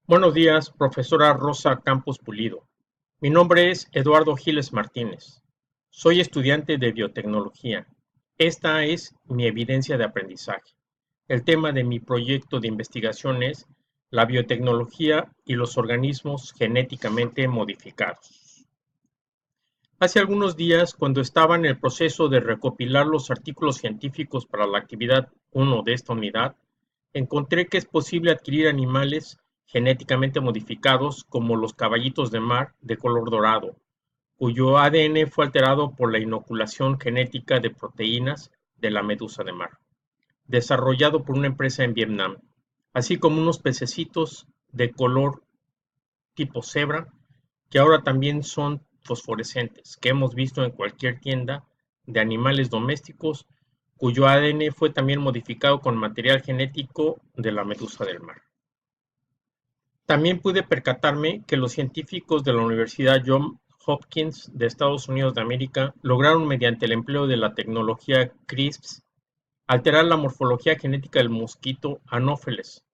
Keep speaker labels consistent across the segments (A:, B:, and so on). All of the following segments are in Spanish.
A: Buenos días, profesora Rosa Campos Pulido. Mi nombre es Eduardo Giles Martínez. Soy estudiante de biotecnología. Esta es mi evidencia de aprendizaje. El tema de mi proyecto de investigación es la biotecnología y los organismos genéticamente modificados. Hace algunos días, cuando estaba en el proceso de recopilar los artículos científicos para la actividad 1 de esta unidad, encontré que es posible adquirir animales genéticamente modificados como los caballitos de mar de color dorado, cuyo ADN fue alterado por la inoculación genética de proteínas de la medusa de mar, desarrollado por una empresa en Vietnam, así como unos pececitos de color tipo cebra que ahora también son fosforescentes, que hemos visto en cualquier tienda de animales domésticos, cuyo ADN fue también modificado con material genético de la medusa del mar. También pude percatarme que los científicos de la Universidad Johns Hopkins de Estados Unidos de América lograron, mediante el empleo de la tecnología CRISPR, alterar la morfología genética del mosquito Anopheles,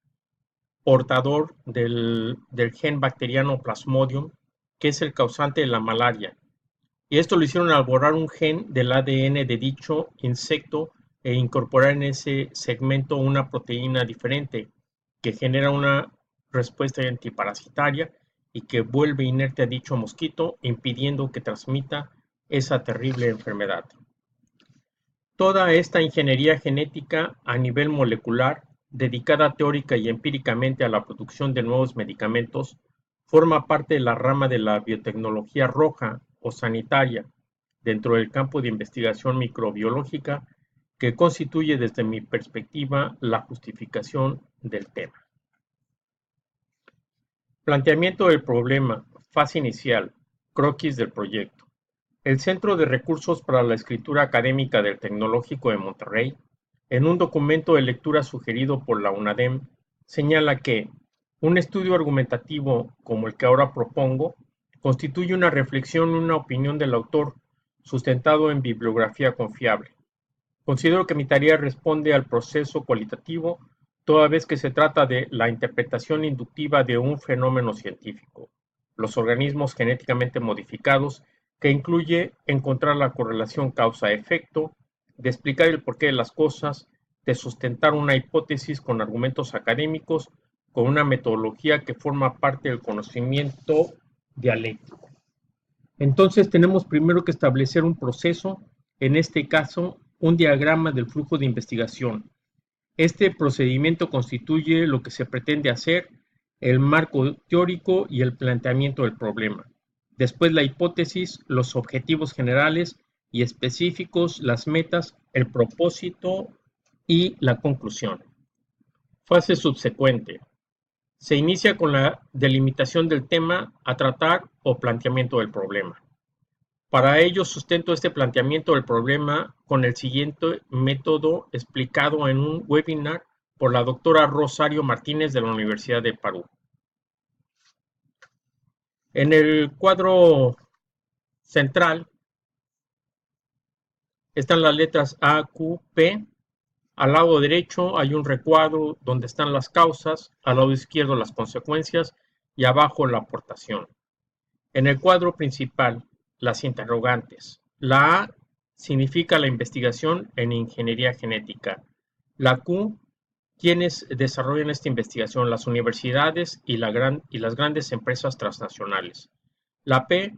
A: portador del gen bacteriano Plasmodium, que es el causante de la malaria. Y esto lo hicieron al borrar un gen del ADN de dicho insecto e incorporar en ese segmento una proteína diferente que genera una respuesta antiparasitaria y que vuelve inerte a dicho mosquito, impidiendo que transmita esa terrible enfermedad. Toda esta ingeniería genética a nivel molecular, dedicada teórica y empíricamente a la producción de nuevos medicamentos, forma parte de la rama de la biotecnología roja o sanitaria dentro del campo de investigación microbiológica que constituye desde mi perspectiva la justificación del tema. Planteamiento del problema, fase inicial, croquis del proyecto. El Centro de Recursos para la Escritura Académica del Tecnológico de Monterrey, en un documento de lectura sugerido por la UNADEM, señala que un estudio argumentativo como el que ahora propongo constituye una reflexión y una opinión del autor sustentado en bibliografía confiable. Considero que mi tarea responde al proceso cualitativo toda vez que se trata de la interpretación inductiva de un fenómeno científico, los organismos genéticamente modificados, que incluye encontrar la correlación causa-efecto, de explicar el porqué de las cosas, de sustentar una hipótesis con argumentos académicos, con una metodología que forma parte del conocimiento dialéctico. Entonces tenemos primero que establecer un proceso, en este caso un diagrama del flujo de investigación. Este procedimiento constituye lo que se pretende hacer, el marco teórico y el planteamiento del problema. Después la hipótesis, los objetivos generales y específicos, las metas, el propósito y la conclusión. Fase subsecuente. Se inicia con la delimitación del tema a tratar o planteamiento del problema. Para ello sustento este planteamiento del problema con el siguiente método explicado en un webinar por la doctora Rosario Martínez de la Universidad de Perú. En el cuadro central están las letras A, Q, P. Al lado derecho hay un recuadro donde están las causas, al lado izquierdo las consecuencias y abajo la aportación. En el cuadro principal, las interrogantes. La A significa la investigación en ingeniería genética. La Q, quienes desarrollan esta investigación, las universidades y las grandes empresas transnacionales. La P,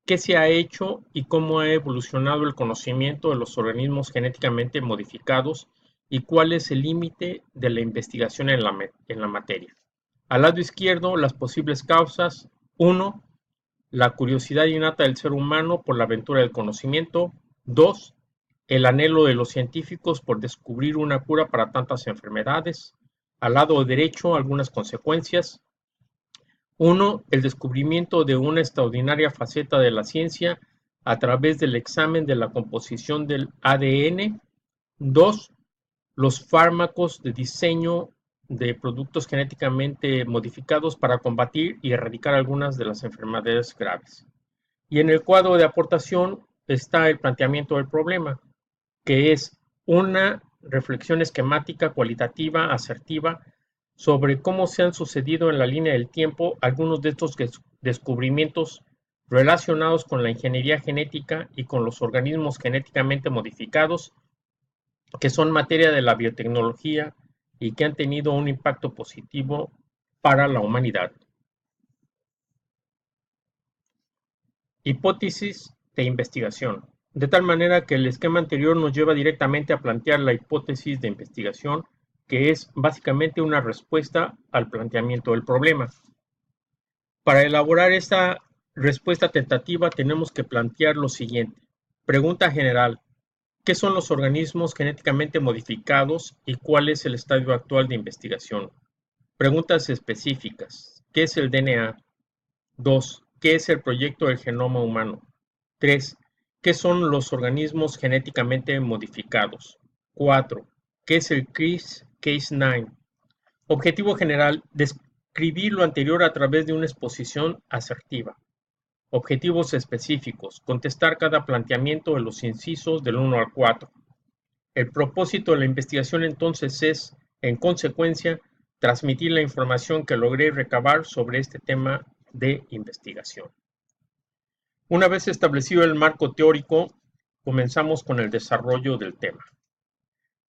A: qué se ha hecho y cómo ha evolucionado el conocimiento de los organismos genéticamente modificados y cuál es el límite de la investigación en la materia. Al lado izquierdo, las posibles causas. 1. La curiosidad innata del ser humano por la aventura del conocimiento. 2. El anhelo de los científicos por descubrir una cura para tantas enfermedades. Al lado derecho, algunas consecuencias. 1. El descubrimiento de una extraordinaria faceta de la ciencia a través del examen de la composición del ADN. 2. Los fármacos de diseño de productos genéticamente modificados para combatir y erradicar algunas de las enfermedades graves. Y en el cuadro de aportación está el planteamiento del problema, que es una reflexión esquemática, cualitativa, asertiva, sobre cómo se han sucedido en la línea del tiempo algunos de estos descubrimientos relacionados con la ingeniería genética y con los organismos genéticamente modificados, que son materia de la biotecnología y que han tenido un impacto positivo para la humanidad. Hipótesis de investigación. De tal manera que el esquema anterior nos lleva directamente a plantear la hipótesis de investigación, que es básicamente una respuesta al planteamiento del problema. Para elaborar esta respuesta tentativa tenemos que plantear lo siguiente. Pregunta general. ¿Qué son los organismos genéticamente modificados y cuál es el estadio actual de investigación? Preguntas específicas. ¿Qué es el DNA? 2. ¿Qué es el proyecto del genoma humano? 3. ¿Qué son los organismos genéticamente modificados? 4. ¿Qué es el CRISPR-Cas9? Objetivo general, describir lo anterior a través de una exposición asertiva. Objetivos específicos, contestar cada planteamiento de los incisos del 1 al 4. El propósito de la investigación entonces es, en consecuencia, transmitir la información que logré recabar sobre este tema de investigación. Una vez establecido el marco teórico, comenzamos con el desarrollo del tema.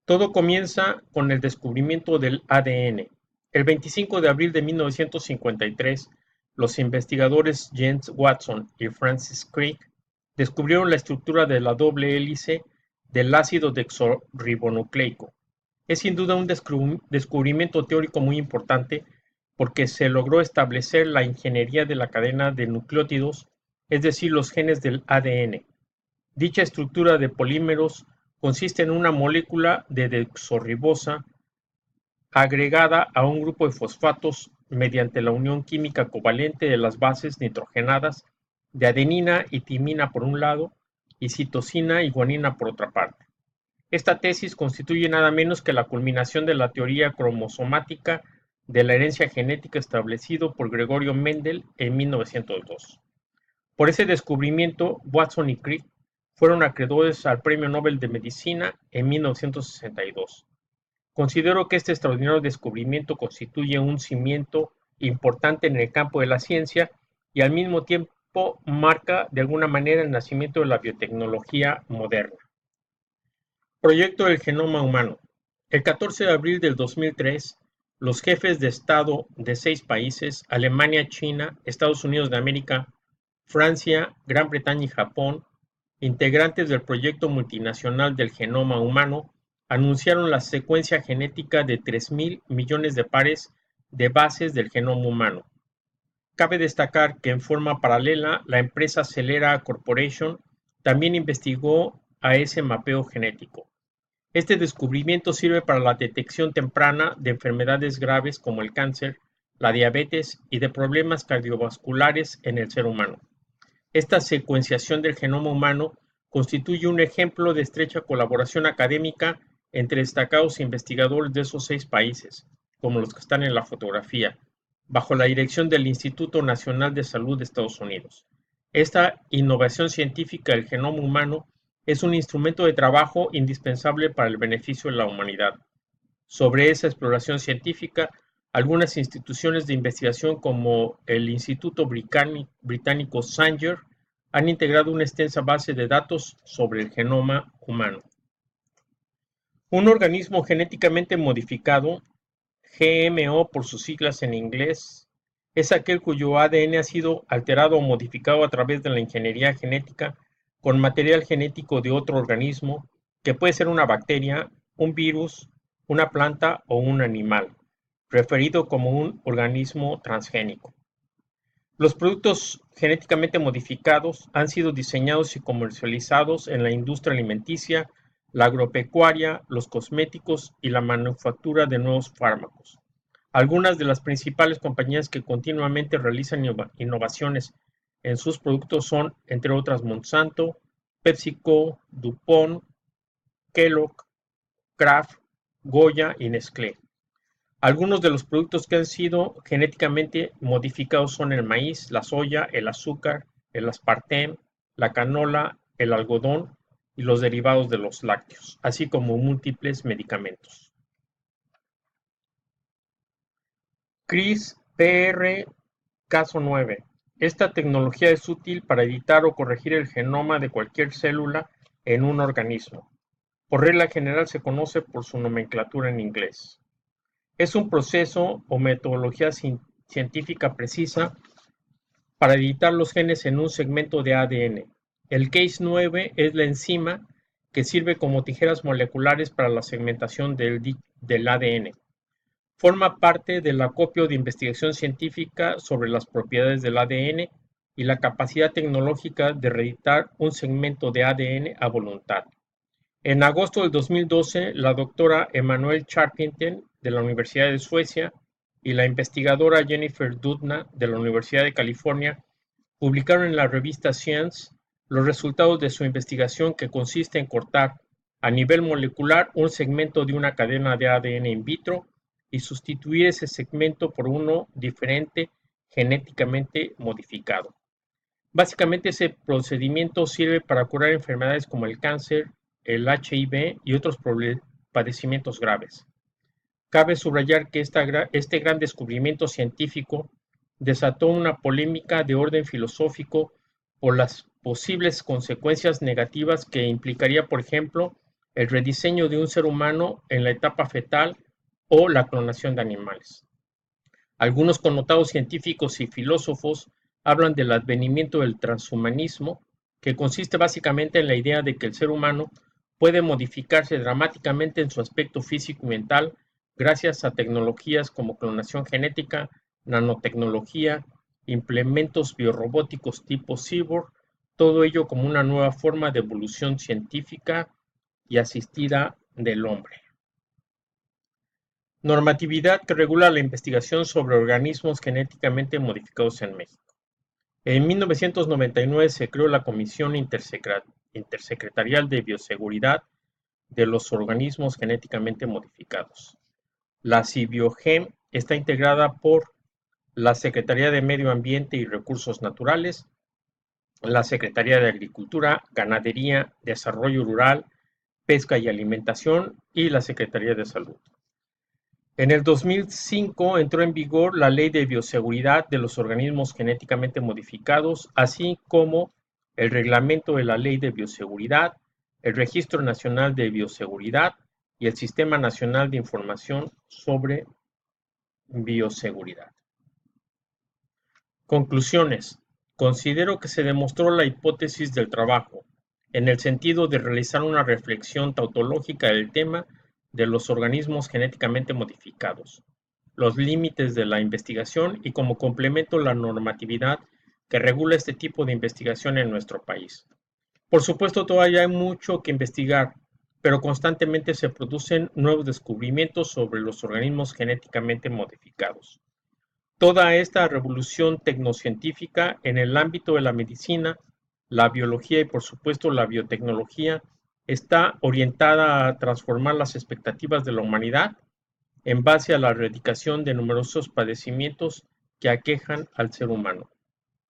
A: Todo comienza con el descubrimiento del ADN. El 25 de abril de 1953, los investigadores James Watson y Francis Crick descubrieron la estructura de la doble hélice del ácido desoxirribonucleico. Es sin duda un descubrimiento teórico muy importante porque se logró establecer la ingeniería de la cadena de nucleótidos, es decir, los genes del ADN. Dicha estructura de polímeros consiste en una molécula de desoxirribosa agregada a un grupo de fosfatos mediante la unión química covalente de las bases nitrogenadas de adenina y timina por un lado y citosina y guanina por otra parte. Esta tesis constituye nada menos que la culminación de la teoría cromosomática de la herencia genética establecido por Gregorio Mendel en 1902. Por ese descubrimiento, Watson y Crick fueron acreedores al Premio Nobel de Medicina en 1962. Considero que este extraordinario descubrimiento constituye un cimiento importante en el campo de la ciencia y al mismo tiempo marca de alguna manera el nacimiento de la biotecnología moderna. Proyecto del genoma humano. El 14 de abril del 2003, los jefes de Estado de 6 países, Alemania, China, Estados Unidos de América, Francia, Gran Bretaña y Japón, integrantes del proyecto multinacional del genoma humano, anunciaron la secuencia genética de 3.000 millones de pares de bases del genoma humano. Cabe destacar que en forma paralela, la empresa Celera Corporation también investigó a ese mapeo genético. Este descubrimiento sirve para la detección temprana de enfermedades graves como el cáncer, la diabetes y de problemas cardiovasculares en el ser humano. Esta secuenciación del genoma humano constituye un ejemplo de estrecha colaboración académica entre destacados investigadores de esos 6 países, como los que están en la fotografía, bajo la dirección del Instituto Nacional de Salud de Estados Unidos. Esta innovación científica del genoma humano es un instrumento de trabajo indispensable para el beneficio de la humanidad. Sobre esa exploración científica, algunas instituciones de investigación como el Instituto Británico Sanger han integrado una extensa base de datos sobre el genoma humano. Un organismo genéticamente modificado, GMO por sus siglas en inglés, es aquel cuyo ADN ha sido alterado o modificado a través de la ingeniería genética con material genético de otro organismo, que puede ser una bacteria, un virus, una planta o un animal, referido como un organismo transgénico. Los productos genéticamente modificados han sido diseñados y comercializados en la industria alimenticia, la agropecuaria, los cosméticos y la manufactura de nuevos fármacos. Algunas de las principales compañías que continuamente realizan innovaciones en sus productos son, entre otras, Monsanto, PepsiCo, DuPont, Kellogg, Kraft, Goya y Nestlé. Algunos de los productos que han sido genéticamente modificados son el maíz, la soya, el azúcar, el aspartame, la canola, el algodón y los derivados de los lácteos, así como múltiples medicamentos. CRISPR Caso 9. Esta tecnología es útil para editar o corregir el genoma de cualquier célula en un organismo. Por regla general se conoce por su nomenclatura en inglés. Es un proceso o metodología científica precisa para editar los genes en un segmento de ADN. El Case 9 es la enzima que sirve como tijeras moleculares para la segmentación del ADN. Forma parte del acopio de investigación científica sobre las propiedades del ADN y la capacidad tecnológica de reeditar un segmento de ADN a voluntad. En agosto del 2012, la doctora Emanuelle Charpentier de la Universidad de Suecia y la investigadora Jennifer Doudna de la Universidad de California publicaron en la revista Science los resultados de su investigación, que consiste en cortar a nivel molecular un segmento de una cadena de ADN in vitro y sustituir ese segmento por uno diferente genéticamente modificado. Básicamente, ese procedimiento sirve para curar enfermedades como el cáncer, el HIV y otros padecimientos graves. Cabe subrayar que este gran descubrimiento científico desató una polémica de orden filosófico por las posibles consecuencias negativas que implicaría, por ejemplo, el rediseño de un ser humano en la etapa fetal o la clonación de animales. Algunos connotados científicos y filósofos hablan del advenimiento del transhumanismo, que consiste básicamente en la idea de que el ser humano puede modificarse dramáticamente en su aspecto físico y mental gracias a tecnologías como clonación genética, nanotecnología, implementos biorrobóticos tipo cyborg, todo ello como una nueva forma de evolución científica y asistida del hombre. Normatividad que regula la investigación sobre organismos genéticamente modificados en México. En 1999 se creó la Comisión Intersecretarial de Bioseguridad de los Organismos Genéticamente Modificados. La CIBIOGEM está integrada por la Secretaría de Medio Ambiente y Recursos Naturales, la Secretaría de Agricultura, Ganadería, Desarrollo Rural, Pesca y Alimentación y la Secretaría de Salud. En el 2005 entró en vigor la Ley de Bioseguridad de los Organismos Genéticamente Modificados, así como el Reglamento de la Ley de Bioseguridad, el Registro Nacional de Bioseguridad y el Sistema Nacional de Información sobre Bioseguridad. Conclusiones. Considero que se demostró la hipótesis del trabajo, en el sentido de realizar una reflexión tautológica del tema de los organismos genéticamente modificados, los límites de la investigación y como complemento la normatividad que regula este tipo de investigación en nuestro país. Por supuesto, todavía hay mucho que investigar, pero constantemente se producen nuevos descubrimientos sobre los organismos genéticamente modificados. Toda esta revolución tecnocientífica en el ámbito de la medicina, la biología y por supuesto la biotecnología está orientada a transformar las expectativas de la humanidad en base a la erradicación de numerosos padecimientos que aquejan al ser humano.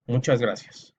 A: Muchas gracias.